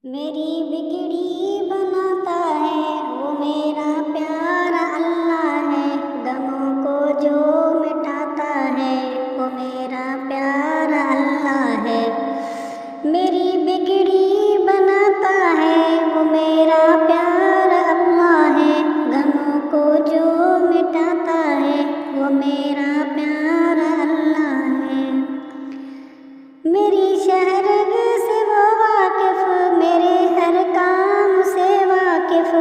मेरी बिगड़ी बनाता है वो मेरा प्यारा अल्लाह है। गमों को जो मिटाता है वो मेरा प्यारा अल्लाह है। मेरी बिगड़ी बनाता है वो मेरा प्यारा अल्लाह है। गमों को जो मिटाता है वो मेरा प्यारा अल्लाह है। मेरी शहरग से वो वाकिफ, मेरे हर काम से वाकिफ।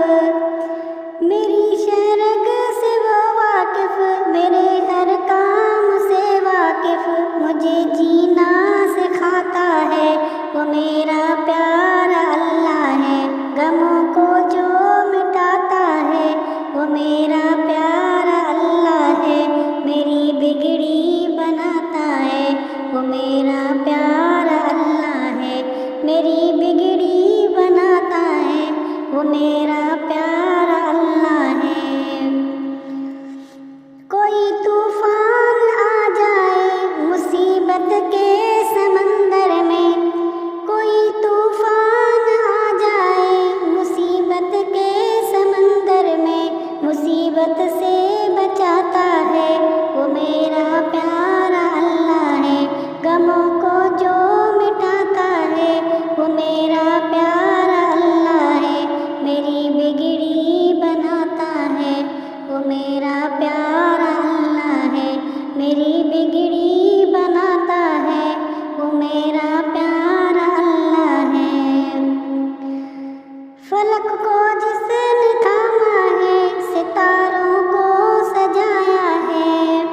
मेरी शहरग से वो वाकिफ, मेरे हर काम से वाकिफ। मुझे जीना सिखाता है वो मेरा प्यारा अल्लाह है। गमों को जो मिटाता है वो मेरा प्यारा अल्लाह है। मेरी बिगड़ी बनाता है वो मेरा प्यारा अल्लाह है। मेरी बिगड़ी बनाता है वो मेरा प्यारा अल्लाह है। कोई तूफान आ जाए मुसीबत के समंदर में, कोई तूफान आ जाए मुसीबत के समंदर में, मुसीबत से बचाता है वो मेरा प्यारा अल्लाह है। गमों को जो मिटाता है वो मेरा प्यारा अल्लाह है। मेरी बिगड़ी बनाता है वो मेरा प्यारा अल्लाह है। मेरी बिगड़ी बनाता है वो मेरा प्यारा अल्लाह है। फलक को जिसने थामा है सितारों को सजाया है।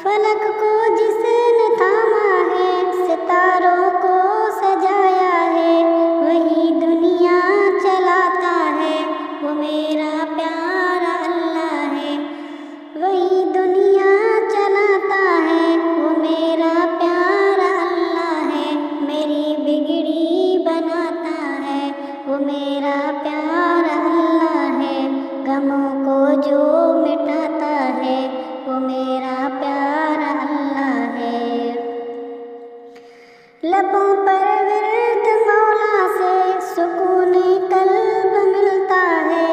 फलक को जिसने थामा है सितारों को सजाया है। वही दुनिया चलाता है वो मेरा प्यारा अल्लाह है। वही दुनिया चलाता है वो मेरा प्यारा अल्लाह है। मेरी बिगड़ी बनाता है वो मेरा प्यारा अल्लाह है। गमों को जो मिटाता है वो मेरा प्यारा अल्लाह है। लबों पर विर्द मौला से सुकून कल्ब मिलता है।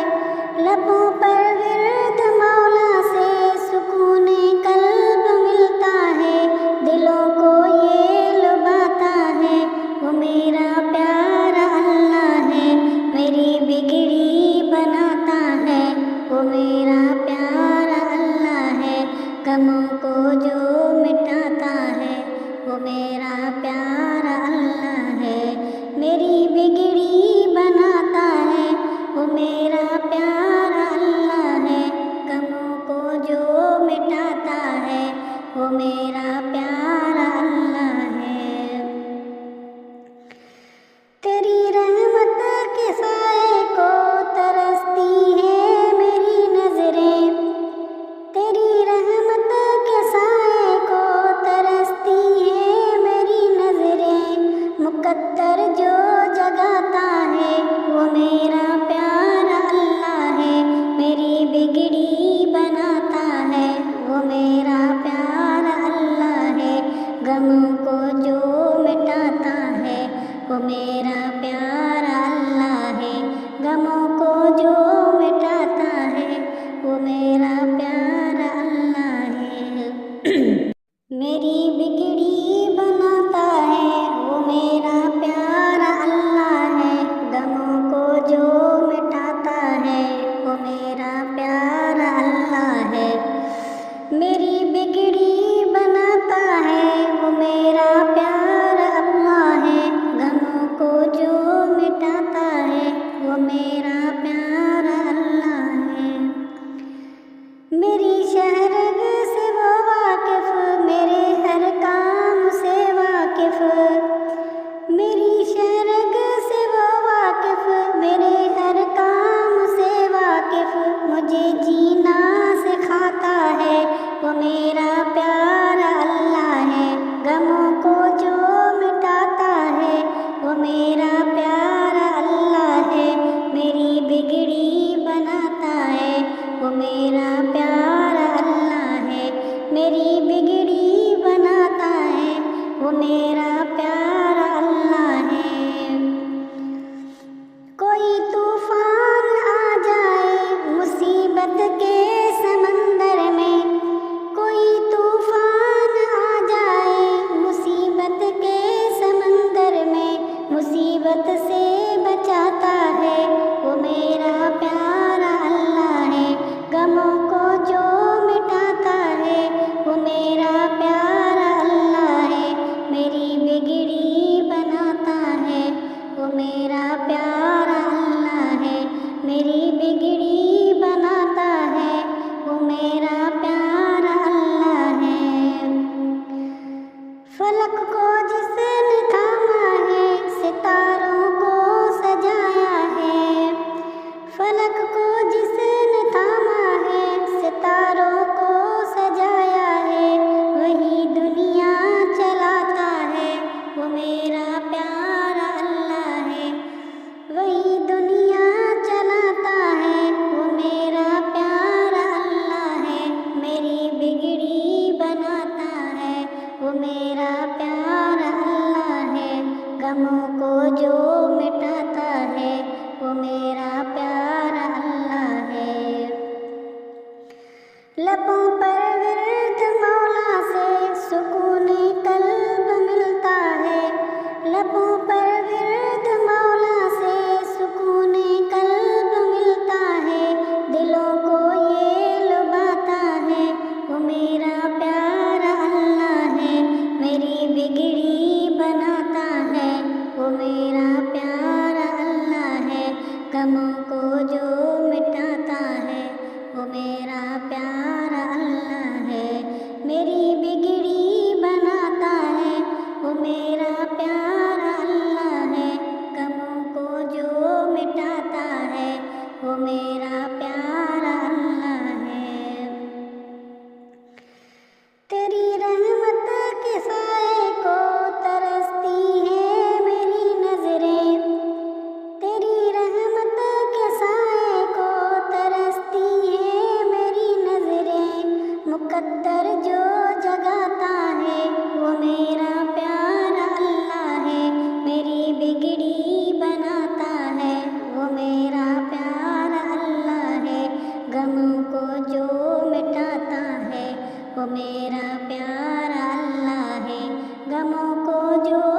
लबों पर विर्द मौला से सुकून कल्ब मिलता है। दिलों को ये लुभाता है वो मेरा प्यारा अल्लाह है। मेरी बिगड़ी बनाता है वो मेरा प्यारा अल्लाह है। गमों को जो मिटाता है वो मेरा प्यारा अल्लाह है। मेरी बिगड़ी बनाता है वो मेरा प्यारा अल्लाह है। गमों को जो मिटाता है वो मेरा प्यारा अल्लाह है। तेरी रहमत के साए को तरसती है मेरी नजरें। तेरी रहमत के साए को तरसती है मेरी नजरें। मुकद्दर जो जगाता है वो मेरा प्यारा अल्लाह है। मेरी बिगड़ी बनाता है वो मेरा प्यारा अल्लाह है। गमों को जो मिटाता है वो मेरा प्यारा अल्लाह है। गमों को जो मिटाता है वो मेरा प्यारा अल्लाह है। मेरी बिगड़ी बनाता है वो मेरा प्यारा अल्लाह है। गमों को जो मिटाता है वो मेरा प्यारा अल्लाह है। मेरी बिगड़ी बनाता है वो मेरा प्यारा अल्लाह है। गमों को जो मिटाता है वो मेरा प्यारा अल्लाह है। मेरी शहरग से वो वाकिफ, मेरे हर काम से वाकिफ। मेरी शहरग से वो वाकिफ, मेरे हर काम से वाकिफ। मुझे जीना सिखाता है वो मेरा प्यारा अल्लाह है। गमों को जो मिटाता है वो मेरा प्यारा अल्लाह है। मेरी बिगड़ी मुसीबत से बचाता है, वो मेरा प्यारा अल्लाह है। गमों को जो मिटाता है, वो मेरा प्यारा अल्लाह है। मेरी बिगड़ी बनाता है, वो मेरा प्यारा अल्लाह है। मेरी बिगड़ी बनाता है, वो मेरा प्यारा अल्लाह है। फलक को जिसने थामा है, सितारों को सजाया है। फलक को जिसने थामा है, सितारों को सजाया है। वही दुनिया चलाता है, वो मेरा प्यारा अल्लाह है। वही दुनिया चलाता है, वो मेरा प्यारा अल्लाह है। मेरी बिगड़ी बनाता है, वो मेरा प्यारा अल्लाह है। गमों को जो मिटाता है, वो मेरा प्यारा अल्लाह है। लबों पर विर्द मौला से सुकून कल्ब मिलता है। लबों पर विर्द मौला से सुकून कल्ब मिलता है। दिलों को ये लुभाता है, वो मेरा प्यारा अल्लाह है। मेरी बिगड़ी बनाता है, वो मेरा प्यारा अल्लाह है। गमों को जो मिटाता है, वो मेरा प्यारा अल्लाह है। मेरी बिगड़ी बनाता है, वो मेरा प्यारा अल्लाह है। गमों को जो मिटाता है, वो मेरा प्यारा अल्लाह है। तेरी रहमत के साए को तरसती है मेरी नजरें। तेरी रहमत के साए को तरसती है मेरी नजरें। मुकद्दर जो जगाता है, वो मेरा प्यारा अल्लाह है। मेरी बिगड़ी बनाता है, वो मेरा प्यारा अल्लाह है। गमों को जो मिटाता है, वो मेरा प्यारा अल्लाह है। गमों को जो